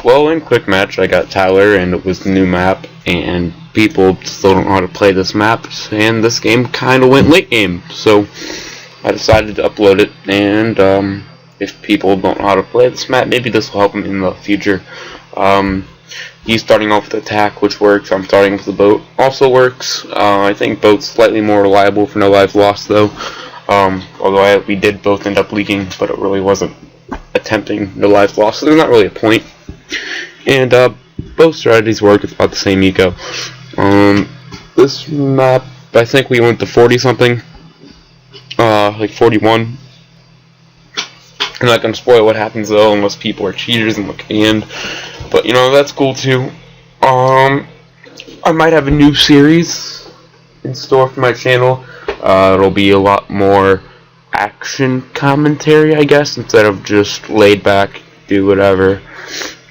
Well, in quick match, I got Tyler, and it was the new map, and people still don't know how to play this map, and this game kind of went late game, so I decided to upload it, and if people don't know how to play this map, maybe this will help them in the future. He's starting off with attack, which works. I'm starting with the boat, also works. I think boat's slightly more reliable for no lives lost, though. Although we did both end up leaking, but it really wasn't attempting no lives lost, so there's not really a point. And both strategies work. It's about the same eco. This map, I think we went to 40 something, like 41. I'm not gonna spoil what happens though, unless people are cheaters and look at the end. But you know, that's cool too. I might have a new series in store for my channel. It'll be a lot more action commentary, I guess, instead of just laid back, do whatever,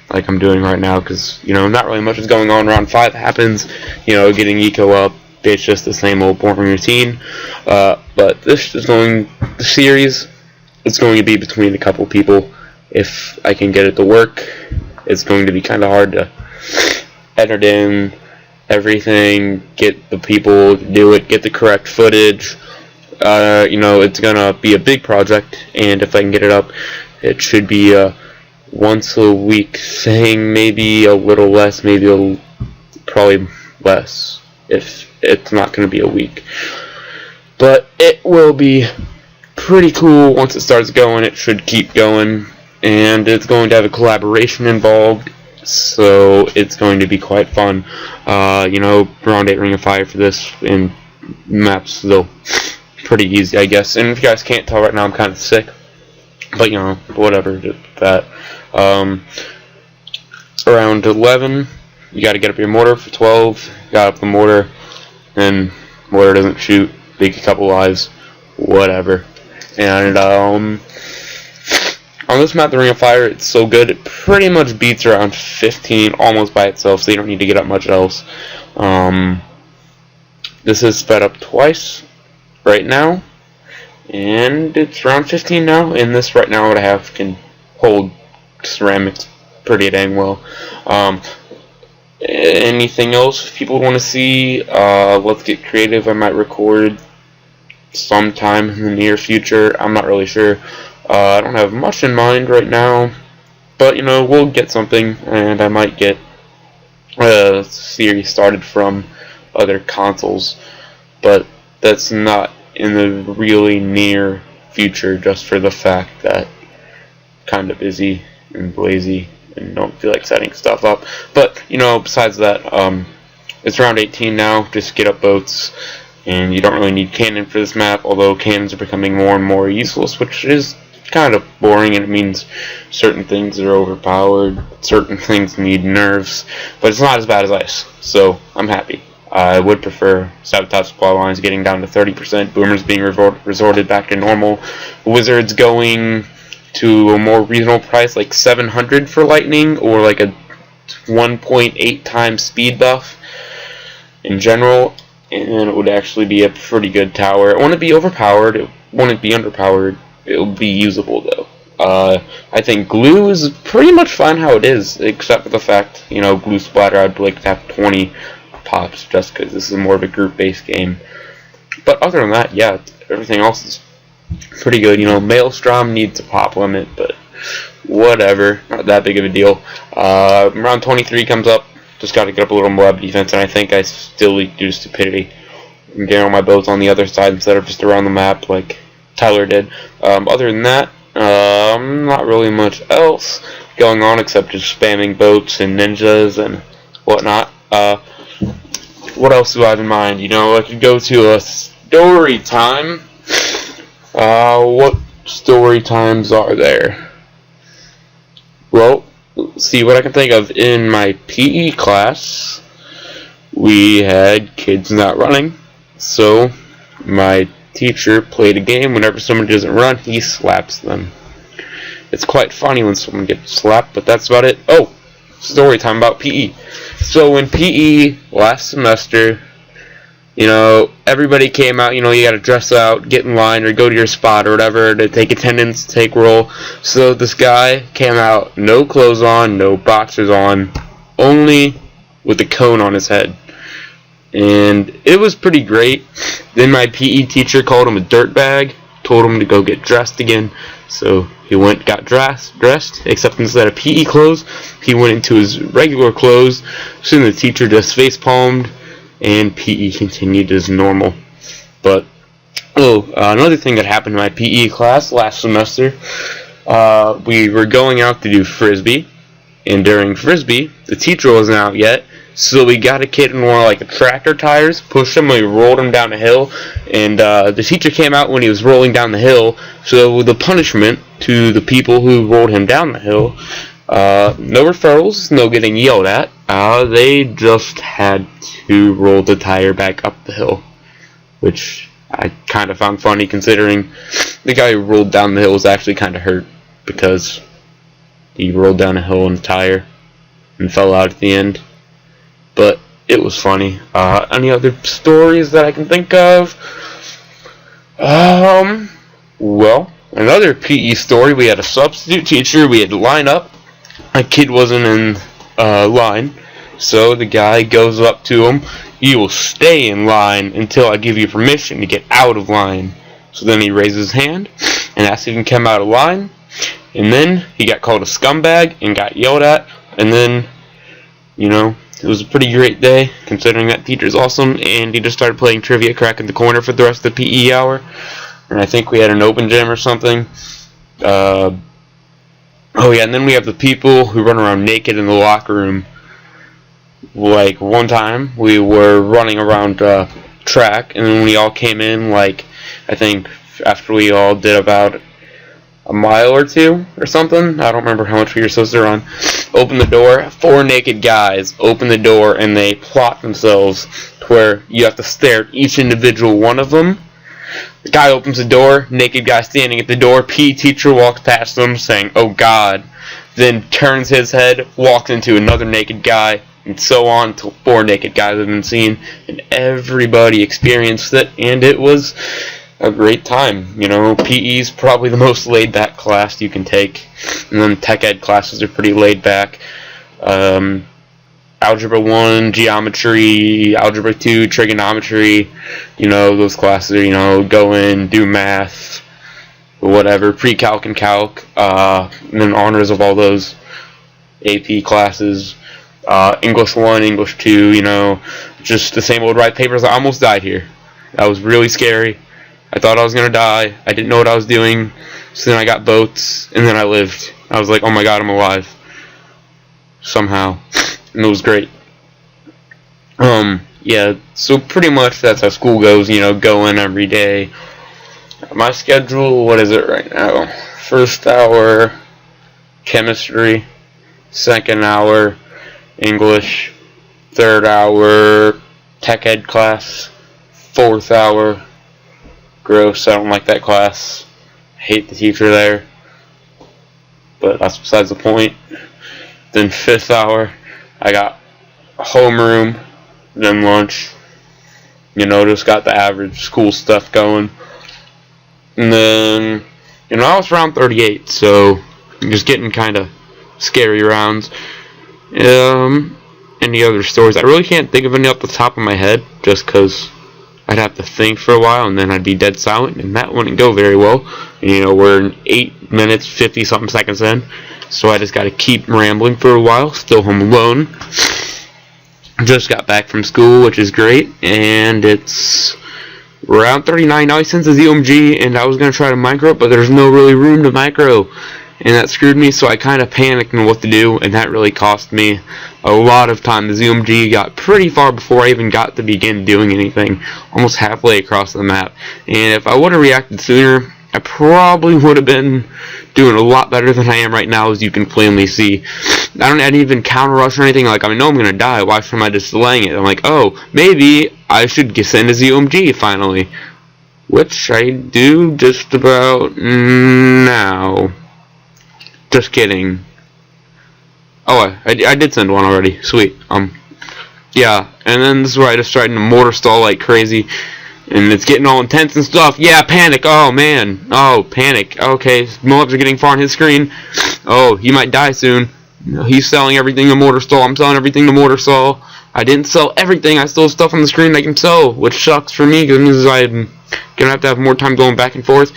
like I'm doing right now, because, you know, not really much is going on. Round 5 happens, you know, getting eco up, it's just the same old boring routine. But this is the series, it's going to be between a couple people. If I can get it to work, it's going to be kind of hard to edit in everything, get the people to do it, get the correct footage. You know, it's gonna be a big project, and if I can get it up, it should be a once a week thing, maybe a little less, maybe probably less, if it's not gonna be a week. But it will be pretty cool once it starts going. It should keep going, and it's going to have a collaboration involved, so it's going to be quite fun. You know, round 8 Ring of Fire for this, and maps though pretty easy, I guess. And if you guys can't tell right now, I'm kind of sick, but you know, whatever. That around 11, you got to get up your mortar. For 12, got up the mortar, and mortar doesn't shoot, take a couple lives, whatever. And on this map, the Ring of Fire, it's so good, it pretty much beats around 15 almost by itself, so you don't need to get up much else. This is sped up twice right now, and it's around 15 now, and this right now what I have can hold ceramics pretty dang well. Anything else people want to see? Let's get creative. I might record sometime in the near future. I'm not really sure. I don't have much in mind right now, but you know, we'll get something, and I might get a series started from other consoles, but that's not in the really near future, just for the fact that I'm kind of busy and lazy and don't feel like setting stuff up. But you know, besides that, it's round 18 now. Just get up boats, and you don't really need cannon for this map, although cannons are becoming more and more useless, which is kind of boring, and it means certain things are overpowered, certain things need nerfs, but it's not as bad as ice, so I'm happy. I would prefer sabotage supply lines getting down to 30%, boomers being resorted back to normal, wizards going to a more reasonable price, like 700 for lightning, or like a 1.8 times speed buff in general, and it would actually be a pretty good tower. It wouldn't be overpowered, it wouldn't be underpowered, it will be usable though. I think glue is pretty much fine how it is, except for the fact, you know, glue splatter, I'd like to have 20 pops, just because this is more of a group-based game. But other than that, yeah, everything else is pretty good. You know, Maelstrom needs a pop limit, but whatever, not that big of a deal. Round 23 comes up, just got to get up a little more defense, and I think I still leak due to stupidity. I'm getting all my boats on the other side instead of just around the map like Tyler did. Other than that, not really much else going on except just spamming boats and ninjas and whatnot. What else do I have in mind? You know, I could go to a story time. What story times are there? Well, see what I can think of. In my PE class, we had kids not running, so my teacher played a game. Whenever someone doesn't run, he slaps them. It's quite funny when someone gets slapped, but that's about it. Oh, story time about PE. So in PE last semester, You know, everybody came out, you know, you gotta dress out, get in line, or go to your spot, or whatever, to take attendance, take roll. So this guy came out, no clothes on, no boxers on, only with a cone on his head. And it was pretty great. Then my PE teacher called him a dirtbag, told him to go get dressed again. So he went, got dressed, except instead of PE clothes, he went into his regular clothes. Soon the teacher just face palmed, and PE continued as normal. But another thing that happened in my PE class last semester, we were going out to do frisbee, and during frisbee, the teacher wasn't out yet, so we got a kid in one of like the tractor tires, pushed him, and we rolled him down the hill, and the teacher came out when he was rolling down the hill. So the punishment to the people who rolled him down the hill, no referrals, no getting yelled at. They just had to roll the tire back up the hill, which I kind of found funny considering the guy who rolled down the hill was actually kind of hurt because he rolled down a hill in a tire and fell out at the end. But it was funny. Any other stories that I can think of? Well, another PE story. We had a substitute teacher. We had to line up. A kid wasn't in line, so the guy goes up to him. You will stay in line until I give you permission to get out of line. So then he raises his hand and asks if he can come out of line. And then he got called a scumbag and got yelled at. And then, you know, it was a pretty great day, considering that teacher's awesome, and he just started playing Trivia Crack in the corner for the rest of the PE hour. And I think we had an open gym or something. Oh yeah, and then we have the people who run around naked in the locker room. Like, one time, we were running around track, and then we all came in, like, I think after we all did about a mile or two or something. I don't remember how much we were supposed to run. Open the door, 4 naked guys open the door, and they plot themselves to where you have to stare at each individual one of them. The guy opens the door, naked guy standing at the door, PE teacher walks past them saying, "Oh God," then turns his head, walks into another naked guy, and so on until 4 naked guys have been seen, and everybody experienced it, and it was a great time. You know, PE's probably the most laid back class you can take, and then tech ed classes are pretty laid back. Algebra 1, geometry, algebra 2, trigonometry, you know, those classes are, you know, go in, do math, whatever, pre-calc and calc, and then honors of all those AP classes. English 1, English 2, you know, just the same old write papers. I almost died here. That was really scary. I thought I was going to die. I didn't know what I was doing. So then I got boats, and then I lived. I was like, oh my God, I'm alive. Somehow. And it was great. Yeah, so pretty much that's how school goes, you know, go in every day. My schedule, what is it right now? First hour, chemistry. Second hour, English. Third hour, tech ed class. Fourth hour, gross, I don't like that class. I hate the teacher there. But that's besides the point. Then fifth hour, I got homeroom, then lunch. You know, just got the average school stuff going. And then, you know, I was around 38, so just getting kind of scary rounds. Any other stories? I really can't think of any off the top of my head, just because I'd have to think for a while, and then I'd be dead silent, and that wouldn't go very well. And, you know, we're in 8 minutes, 50-something seconds in, so I just got to keep rambling for a while. Still home alone. Just got back from school, which is great, and it's around 39. Now he sends a ZOMG, and I was going to try to micro it, but there's no really room to micro, and that screwed me, so I kind of panicked on what to do, and that really cost me a lot of time. The ZOMG got pretty far before I even got to begin doing anything, almost halfway across the map, and if I would have reacted sooner, I probably would have been doing a lot better than I am right now, as you can plainly see. I didn't even counter rush or anything. Like, I know I'm gonna die. Why am I just delaying it? I'm like, oh, maybe I should send a ZOMG finally, which I do just about now. Just kidding. Oh, I did send one already. Sweet. Yeah, and then this is where I just started to mortar stall like crazy. And it's getting all intense and stuff. Yeah, panic. Oh, man. Oh, panic. Okay, Moabs are getting far on his screen. Oh, he might die soon. He's selling everything to mortar stall. I'm selling everything to mortar stall. I didn't sell everything. I still have stuff on the screen I can sell, which sucks for me because it means I'm going to have more time going back and forth.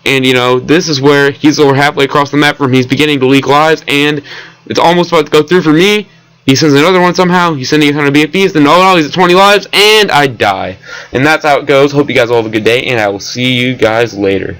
And, you know, this is where he's over halfway across the map from he's beginning to leak lives, and it's almost about to go through for me. He sends another one somehow. He's sending 800 BFBs. Then, oh no, he's at 20 lives, and I die. And that's how it goes. Hope you guys all have a good day, and I will see you guys later.